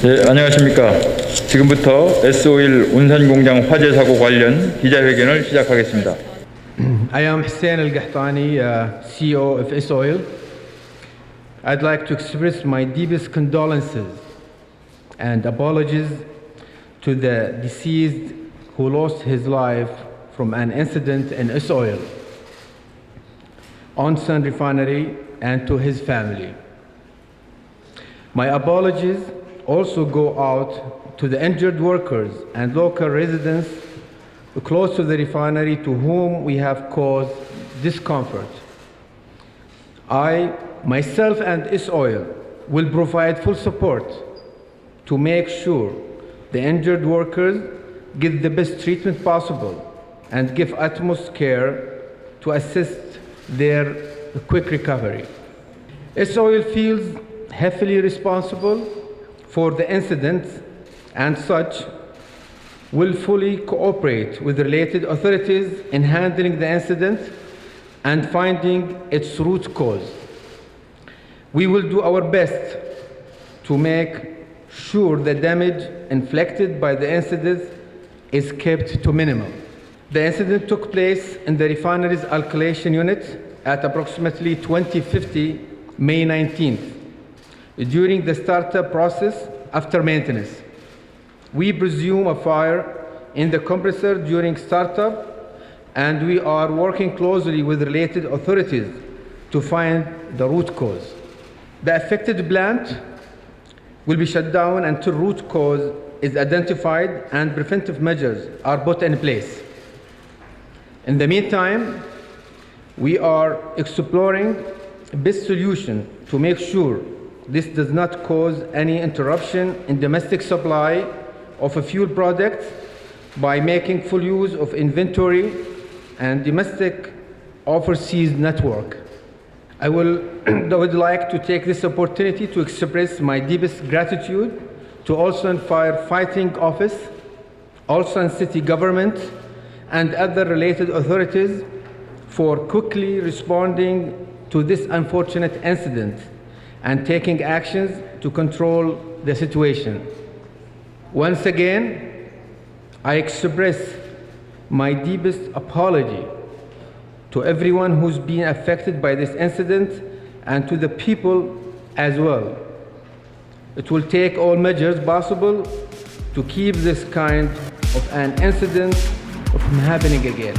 네, 안녕하십니까. 지금부터 에쓰오일 온산공장 화재 사고 관련 기자회견을 시작하겠습니다. I am ال-카타니, CEO of e쓰오일. I'd like to express my deepest condolences and apologies to the deceased who lost his life from an incident in e쓰오일, Onsan refinery, and to his family. My apologies also go out to the injured workers and local residents close to the refinery to whom we have caused discomfort. I, myself, and e쓰오il will provide full support to make sure the injured workers get the best treatment possible and give utmost care to assist their quick recovery. e쓰오il feels heavily responsible for the incident and such will fully cooperate with related authorities in handling the incident and finding its root cause. We will do our best to make sure the damage inflicted by the incident is kept to minimum. The incident took place in the refinery's alkylation unit at approximately 2050 May 19th during the startup process after maintenance. We presume a fire in the compressor during startup, and we are working closely with related authorities to find the root cause. The affected plant will be shut down until root cause is identified and preventive measures are put in place. In the meantime, we are exploring the best solution to make sure this does not cause any interruption in domestic supply of a fuel product by making full use of inventory and domestic overseas network. I would like to take this opportunity to express my deepest gratitude to Ulsan Firefighting Office, Ulsan City Government, and other related authorities for quickly responding to this unfortunate incident and taking actions to control the situation. Once again, I express my deepest apology to everyone who's been affected by this incident and to the people as well. It will take all measures possible to keep this kind of an incident from happening again.